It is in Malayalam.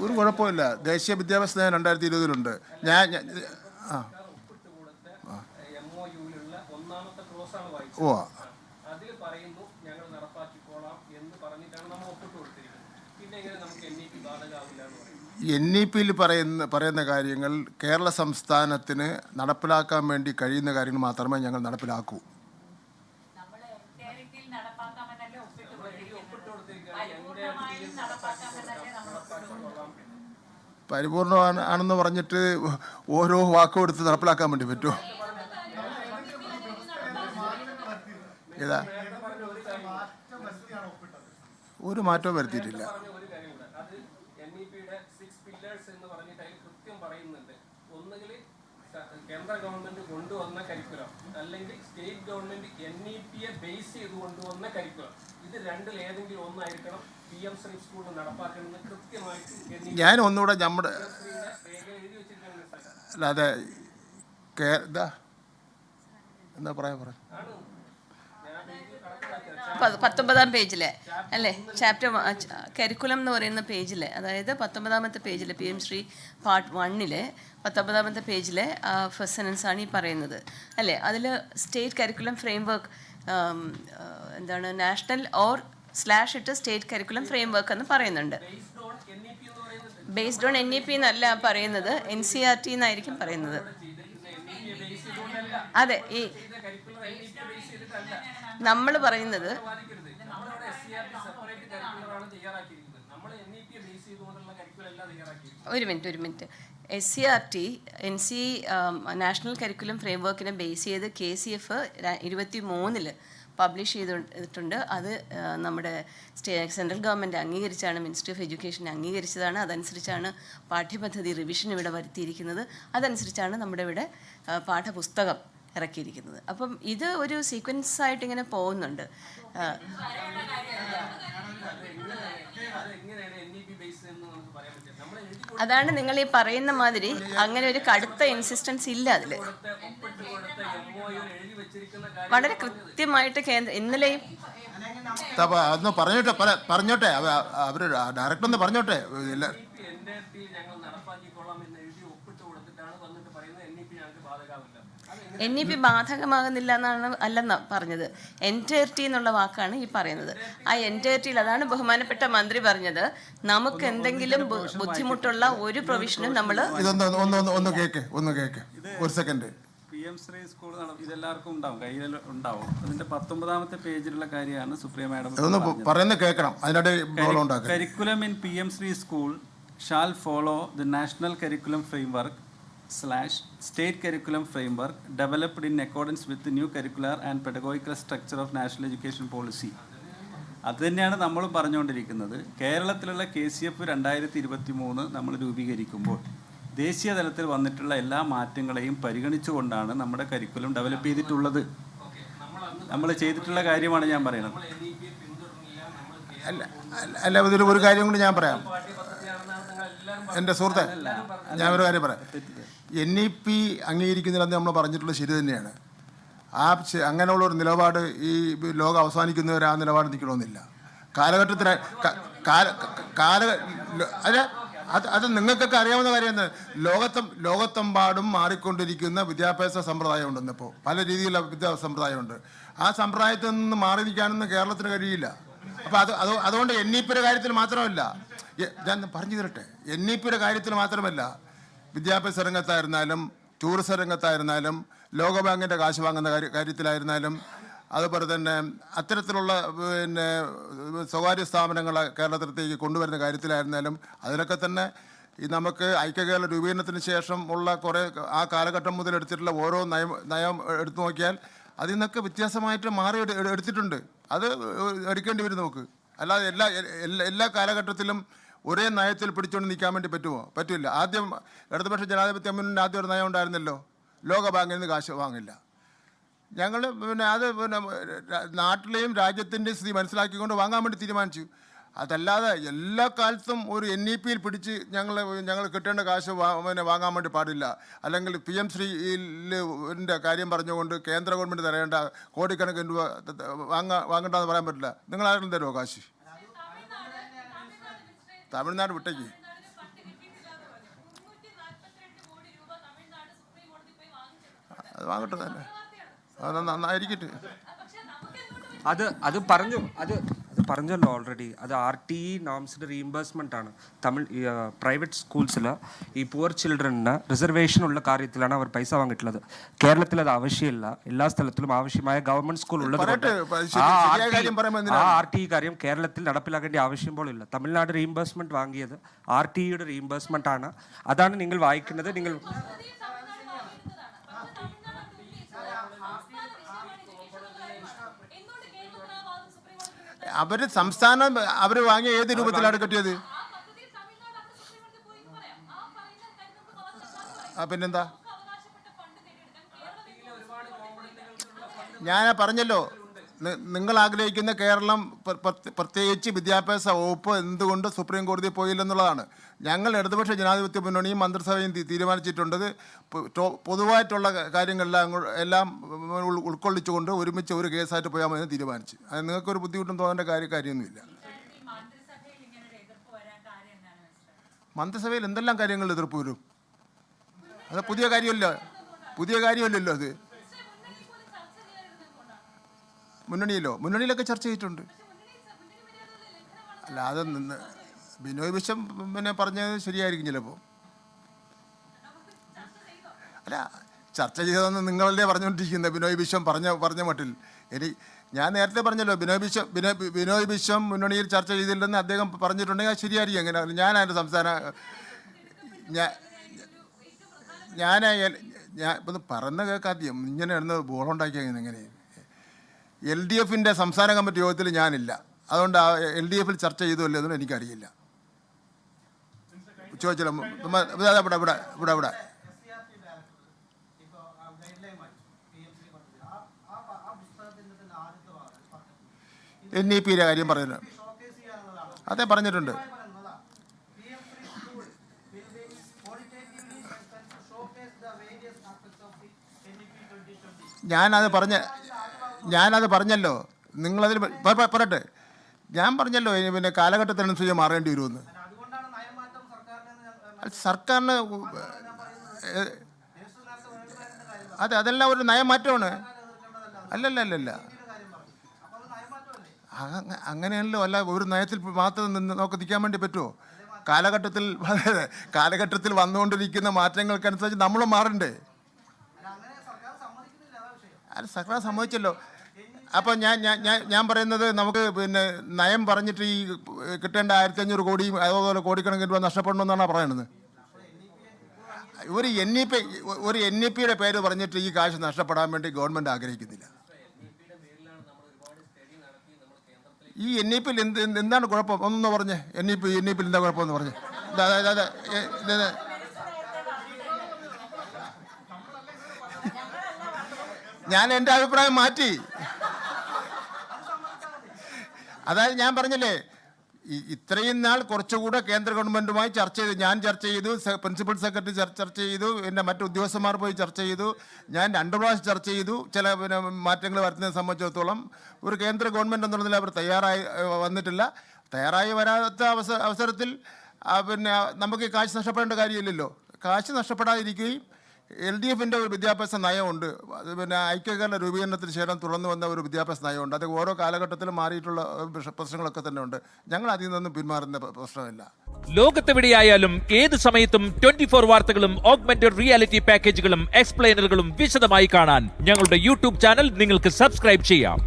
ഒരു കുഴപ്പമില്ല. ദേശീയ വിദ്യാഭ്യാസ നയം 2020 ഞാൻ ആ ഓ NEP-യിൽ പറയുന്ന കാര്യങ്ങൾ കേരള സംസ്ഥാനത്തിന് നടപ്പിലാക്കാൻ വേണ്ടി കഴിയുന്ന കാര്യങ്ങൾ മാത്രമേ ഞങ്ങൾ നടപ്പിലാക്കൂ. പരിപൂർണമാണെന്ന് പറഞ്ഞിട്ട് ഓരോ വാക്കും എടുത്ത് നടപ്പിലാക്കാൻ വേണ്ടി പറ്റുമോ? ഏതാ ഒരു മാറ്റവും വരുത്തിയിട്ടില്ല. കേന്ദ്ര ഗവൺമെന്റ് കൊണ്ടുവന്ന കരിക്കുലം അല്ലെങ്കിൽ സ്റ്റേറ്റ് ഗവൺമെന്റ് NEP-യെ ബേസ് ചെയ്ത് കൊണ്ടുവന്ന കരിക്കുലം, ഇത് രണ്ടിൽ ഏതെങ്കിലും ഒന്നായിരിക്കണം PM ശ്രീ സ്കൂളിൽ നടപ്പാക്കണമെന്ന് കൃത്യമായിട്ട് ഞാൻ ഒന്നുകൂടെ നമ്മുടെ അല്ലാതെ എന്താ പറയാ 19-ാം പേജിലെ അല്ലേ ചാപ്റ്റർ കരിക്കുലം എന്ന് പറയുന്ന പേജിലെ, അതായത് 19-ാമത്തെ പേജിലെ PM ശ്രീ പാർട്ട് 1-ലെ 19-ാമത്തെ പേജിലെ ഫസ്റ്റ് സെൻറ്റൻസാണ് ഈ പറയുന്നത് അല്ലേ. അതിൽ സ്റ്റേറ്റ് കരിക്കുലം ഫ്രെയിംവർക്ക് എന്താണ് national or / state curriculum framework എന്ന് പറയുന്നുണ്ട്. ബേസ്ഡ് ഓൺ NEP എന്നല്ല പറയുന്നത്, NCERT എന്നായിരിക്കും പറയുന്നത്. അതെ, ഈ നമ്മൾ പറയുന്നത് ഒരു മിനിറ്റ് SCERT നാഷണൽ കരിക്കുലം ഫ്രെയിംവർക്കിനെ ബേസ് ചെയ്ത് KCF 23 പബ്ലിഷ് ചെയ്തിട്ടുണ്ട്. അത് നമ്മുടെ സെൻട്രൽ ഗവൺമെൻറ് അംഗീകരിച്ചാണ്, മിനിസ്ട്രി ഓഫ് എഡ്യൂക്കേഷൻ അംഗീകരിച്ചതാണ്. അതനുസരിച്ചാണ് പാഠ്യപദ്ധതി റിവിഷൻ ഇവിടെ വരുത്തിയിരിക്കുന്നത്. അതനുസരിച്ചാണ് നമ്മുടെ ഇവിടെ പാഠപുസ്തകം ഇറക്കിയിരിക്കുന്നത്. അപ്പം ഇത് ഒരു സീക്വൻസ് ആയിട്ട് ഇങ്ങനെ പോകുന്നുണ്ട്. അതാണ് നിങ്ങൾ ഈ പറയുന്ന മാതിരി അങ്ങനെ ഒരു കടുത്ത ഇൻസിസ്റ്റൻസ് ഇല്ല അതിൽ. വളരെ കൃത്യമായിട്ട് ഇന്നലെയും പറഞ്ഞോട്ടെ അവര് ഡയറക്റ്റ് ഒന്ന് പറഞ്ഞോട്ടെ. NEP ബാധകമാകുന്നില്ല അല്ലെന്നാണ് പറഞ്ഞത്. എൻറ്റയർറ്റി എന്നുള്ള വാക്കാണ് ഈ പറയുന്നത്. ആ എൻറ്റയർറ്റിയിൽ അതാണ് ബഹുമാനപ്പെട്ട മന്ത്രി പറഞ്ഞത്, നമുക്ക് എന്തെങ്കിലും ബുദ്ധിമുട്ടുള്ള ഒരു പ്രൊവിഷനും നമ്മൾ ഒന്ന് കേക്ക് ഒരു സെക്കൻഡ്. PM ശ്രീ സ്കൂൾ ഇതെല്ലാവർക്കും ഉണ്ടാവും, കയ്യിൽ ഉണ്ടാവും. അതിന്റെ 19-ാമത്തെ പേജിലുള്ള കാര്യമാണ് സുപ്രിയ മാഡം പറയുന്നത് കേൾക്കണം. Curriculum in PM Shri school shall follow the national curriculum framework / state curriculum framework developed in accordance with the new curricular and pedagogical structure of national education policy. അത് തന്നെയാണ് നമ്മൾ പറഞ്ഞുകൊണ്ടിരിക്കുന്നത്. കേരളത്തിലുള്ള KCF 2023 നമ്മൾ രൂപീകരിക്കുമ്പോൾ ദേശീയ തലത്തിൽ വന്നിട്ടുള്ള എല്ലാ മാറ്റങ്ങളെയും പരിഗണിച്ചുകൊണ്ടാണ് നമ്മുടെ കരിക്കുലം ഡെവലപ്പ് ചെയ്തിട്ടുള്ളത്. നമ്മൾ ചെയ്തിട്ടുള്ള കാര്യമാണ് ഞാൻ പറയുന്നത്. അല്ല ഒരു കാര്യം കൂടി ഞാൻ പറയാം എൻ്റെ സുഹൃത്തെ, ഞാൻ ഒരു കാര്യം പറയാം. NEP അംഗീകരിക്കുന്നില്ലെന്ന് നമ്മൾ പറഞ്ഞിട്ടുള്ളത് ശരി തന്നെയാണ്. അങ്ങനെയുള്ള ഒരു നിലപാട് ഈ ലോകം അവസാനിക്കുന്നവർ ആ നിലപാട് നിൽക്കണമെന്നില്ല. കാലഘട്ടത്തിന് അത് നിങ്ങൾക്കൊക്കെ അറിയാവുന്ന കാര്യം. ലോകത്തെമ്പാടും മാറിക്കൊണ്ടിരിക്കുന്ന വിദ്യാഭ്യാസ സമ്പ്രദായം ഉണ്ടെന്ന്. ഇപ്പോൾ പല രീതിയിലുള്ള വിദ്യാഭ്യാസ സമ്പ്രദായമുണ്ട്. ആ സമ്പ്രദായത്തിൽ നിന്ന് മാറി നിൽക്കാനൊന്നും കേരളത്തിന് കഴിയില്ല. അപ്പോൾ അതുകൊണ്ട് NEP-യുടെ കാര്യത്തിൽ മാത്രമല്ല, ഞാൻ പറഞ്ഞു തരട്ടെ, NEP-യുടെ കാര്യത്തിൽ മാത്രമല്ല, വിദ്യാഭ്യാസ രംഗത്തായിരുന്നാലും ടൂറിസം രംഗത്തായിരുന്നാലും ലോകബാങ്കിൻ്റെ കാശ് വാങ്ങുന്ന കാര്യത്തിലായിരുന്നാലും അതുപോലെ തന്നെ അത്തരത്തിലുള്ള സ്വകാര്യ സ്ഥാപനങ്ങളെ കേരളത്തിലേക്ക് കൊണ്ടുവരുന്ന കാര്യത്തിലായിരുന്നാലും അതിലൊക്കെ തന്നെ ഈ നമുക്ക് ഐക്യകേരള രൂപീകരണത്തിന് ശേഷം ഉള്ള കുറേ ആ കാലഘട്ടം മുതൽ എടുത്തിട്ടുള്ള ഓരോ നയം എടുത്തു നോക്കിയാൽ അതിൽ നിന്നൊക്കെ വ്യത്യാസമായിട്ട് മാറി എടുത്തിട്ടുണ്ട്. അത് എടുക്കേണ്ടി വരും നമുക്ക്. അല്ലാതെ എല്ലാ കാലഘട്ടത്തിലും ഒരേ നയത്തിൽ പിടിച്ചുകൊണ്ട് നിൽക്കാൻ വേണ്ടി പറ്റില്ല. ആദ്യം ഇടതുപക്ഷ ജനാധിപത്യ മുന്നണി ആദ്യം ഒരു നയം ഉണ്ടായിരുന്നല്ലോ, ലോകബാങ്കിൽ നിന്ന് കാശ് വാങ്ങില്ല. ഞങ്ങൾ അത് നാട്ടിലെയും രാജ്യത്തിൻ്റെയും സ്ഥിതി മനസ്സിലാക്കിക്കൊണ്ട് വാങ്ങാൻ വേണ്ടി തീരുമാനിച്ചു. അതല്ലാതെ എല്ലാ കാലത്തും ഒരു NEP-യിൽ പിടിച്ച് ഞങ്ങൾ കിട്ടേണ്ട കാശ് വാങ്ങാൻ വേണ്ടി പാടില്ല. അല്ലെങ്കിൽ PM ശ്രീൻ്റെ കാര്യം പറഞ്ഞുകൊണ്ട് കേന്ദ്ര ഗവൺമെൻറ് തരേണ്ട കോടിക്കണക്കിന് രൂപ വാങ്ങണ്ടെന്ന് പറയാൻ പറ്റില്ല. നിങ്ങൾ ആരെങ്കിലും തരുമോ കാശ്? തമിഴ്നാട് വിട്ടേക്ക്. അത് വാങ്ങട്ടെ തന്നെ, അത് നന്നായിരിക്കട്ടെ. അത് പറഞ്ഞല്ലോ ഓൾറെഡി. അത് RTE നോംസിൻ്റെ റീഇംബേഴ്സ്മെൻ്റ് ആണ്. പ്രൈവറ്റ് സ്കൂൾസിൽ ഈ പുവർ ചിൽഡ്രന് റിസർവേഷൻ ഉള്ള കാര്യത്തിലാണ് അവർ പൈസ വാങ്ങിയിട്ടുള്ളത്. കേരളത്തിൽ അത് ആവശ്യമില്ല. എല്ലാ സ്ഥലത്തിലും ആവശ്യമായ ഗവൺമെന്റ് സ്കൂൾ ഉള്ളത് ആ RTE കാര്യം കേരളത്തിൽ നടപ്പിലാക്കേണ്ട ആവശ്യം പോലും ഇല്ല. തമിഴ്നാട് റീഇംബേഴ്സ്മെന്റ് വാങ്ങിയത് RTEയുടെ റീഇംബേഴ്സ്മെന്റ് ആണ്. അതാണ് നിങ്ങൾ വായിക്കുന്നത്. നിങ്ങൾ സംസ്ഥാനം അവർ വാങ്ങിയ ഏത് രൂപത്തിലാണ് കിട്ടിയത്? പിന്നെന്താ, ഞാൻ പറഞ്ഞല്ലോ, നിങ്ങൾ ആഗ്രഹിക്കുന്ന കേരളം, പ്രത്യേകിച്ച് വിദ്യാഭ്യാസ വകുപ്പ് എന്തുകൊണ്ട് സുപ്രീം കോടതിയിൽ പോയില്ലെന്നുള്ളതാണ്. ഞങ്ങൾ ഇടതുപക്ഷ ജനാധിപത്യ മുന്നണിയും മന്ത്രിസഭയും തീരുമാനിച്ചിട്ടുള്ളത് പൊതുവായിട്ടുള്ള കാര്യങ്ങളെല്ലാം ഉൾക്കൊള്ളിച്ചുകൊണ്ട് ഒരുമിച്ച് ഒരു കേസായിട്ട് പോയാൽ മതി തീരുമാനിച്ചു. അത് നിങ്ങൾക്കൊരു ബുദ്ധിമുട്ടും തോന്നേണ്ട കാര്യമൊന്നുമില്ല. മന്ത്രിസഭയിൽ എന്തെല്ലാം കാര്യങ്ങൾ എതിർപ്പ് വരും? അത് പുതിയ കാര്യമല്ലല്ലോ അത്. മുന്നണിയിലൊക്കെ ചർച്ച ചെയ്തിട്ടുണ്ട്. അല്ല, അത് ബിനോയ് വിശ്വം പിന്നെ പറഞ്ഞത് ശരിയായിരിക്കും ചിലപ്പോൾ. അല്ല, ചർച്ച ചെയ്തതെന്ന് നിങ്ങളല്ലേ പറഞ്ഞുകൊണ്ടിരിക്കുന്നത്. ബിനോയ് വിശ്വം പറഞ്ഞ മട്ടിൽ ഞാൻ നേരത്തെ പറഞ്ഞല്ലോ, ബിനോയ് വിശ്വം മുന്നണിയിൽ ചർച്ച ചെയ്തില്ലെന്ന് അദ്ദേഹം പറഞ്ഞിട്ടുണ്ടെങ്കിൽ അത് ശരിയായിരിക്കും. എങ്ങനെ ഞാൻ അതിൻ്റെ ഞാൻ ഇപ്പം പറഞ്ഞ കേൾക്കാദ്യം ഇങ്ങനെ ഇടുന്ന ബോളുണ്ടാക്കിയ എങ്ങനെ? LDFിൻ്റെ സംസ്ഥാന കമ്മിറ്റി യോഗത്തിൽ ഞാനില്ല. അതുകൊണ്ട് LDFിൽ ചർച്ച ചെയ്തല്ലോ എന്നൊന്നും എനിക്കറിയില്ല. ചോദിച്ചല്ലോ, ഇവിടെ NEPയുടെ കാര്യം പറയുന്നത് അതേ പറഞ്ഞിട്ടുണ്ട്. ഞാനത് പറഞ്ഞല്ലോ. നിങ്ങളതിൽ പറയട്ടെ, ഞാൻ പറഞ്ഞല്ലോ പിന്നെ കാലഘട്ടത്തിനനുസരിച്ച് മാറേണ്ടി വരുമെന്ന്. സർക്കാരിന് അതെല്ലാം ഒരു നയമാറ്റമാണ്. അല്ലല്ല അങ്ങനെയല്ലോ. അല്ല, ഒരു നയത്തിൽ മാത്രം നമുക്ക് നിൽക്കാൻ വേണ്ടി പറ്റുമോ? കാലഘട്ടത്തിൽ വന്നുകൊണ്ടിരിക്കുന്ന മാറ്റങ്ങൾക്കനുസരിച്ച് നമ്മളും മാറണ്ടേ? അത് സർക്കാർ സമ്മതിച്ചല്ലോ. അപ്പോൾ ഞാൻ പറയുന്നത്, നമുക്ക് പിന്നെ നയം പറഞ്ഞിട്ട് ഈ കിട്ടേണ്ട 1500 കോടിയും അതുപോലെ കോടിക്കണക്കിന് രൂപ നഷ്ടപ്പെടണമെന്നാണ് പറയുന്നത്. ഒരു NEPയുടെ പേര് പറഞ്ഞിട്ട് ഈ കാശ് നഷ്ടപ്പെടാൻ വേണ്ടി ഗവൺമെൻറ് ആഗ്രഹിക്കുന്നില്ല. ഈ NEPയിൽ എന്താണ് കുഴപ്പം? ഒന്നൊന്ന് പറഞ്ഞേ. NEPയിൽ എന്താ കുഴപ്പമെന്ന് പറഞ്ഞേ. ഞാൻ എൻ്റെ അഭിപ്രായം മാറ്റി. അതായത് ഞാൻ പറഞ്ഞില്ലേ, ഇത്രയും നാൾ കുറച്ചുകൂടെ കേന്ദ്ര ഗവൺമെൻറ്റുമായി ഞാൻ ചർച്ച ചെയ്തു, പ്രിൻസിപ്പൽ സെക്രട്ടറി ചർച്ച ചെയ്തു, എൻ്റെ മറ്റ് ഉദ്യോഗസ്ഥന്മാർ പോയി ചർച്ച ചെയ്തു, ഞാൻ 2 പ്രാവശ്യം ചർച്ച ചെയ്തു. ചില പിന്നെ മാറ്റങ്ങൾ വരുന്നതിനെ സംബന്ധിച്ചിടത്തോളം ഒരു കേന്ദ്ര ഗവൺമെൻറ് എന്നുള്ളതിൽ അവർ തയ്യാറായി വരാത്ത അവസരത്തിൽ പിന്നെ നമുക്ക് കാശ് നഷ്ടപ്പെടേണ്ട കാര്യമില്ലല്ലോ. കാശ് നഷ്ടപ്പെടാതിരിക്കുകയും LDFിൻ്റെ ഒരു വിദ്യാഭ്യാസ നയമുണ്ട്. അത് പിന്നെ ഐക്യകേരള രൂപീകരണത്തിന് ശേഷം തുറന്നു വന്ന ഒരു വിദ്യാഭ്യാസ നയമുണ്ട്. അത് ഓരോ കാലഘട്ടത്തിലും മാറിയിട്ടുള്ള പ്രശ്നങ്ങളൊക്കെ തന്നെ ഉണ്ട്. ഞങ്ങൾ അതിൽ നിന്നും പിന്മാറുന്ന പ്രശ്നമില്ല. ലോകത്തെവിടെയായാലും ഏത് സമയത്തും 24 വാർത്തകളും ഓഗ്മെന്റഡ് റിയാലിറ്റി പാക്കേജുകളും എക്സ്പ്ലെയിനറുകളും വിശദമായി കാണാൻ ഞങ്ങളുടെ YouTube ചാനൽ നിങ്ങൾക്ക് സബ്സ്ക്രൈബ് ചെയ്യാം.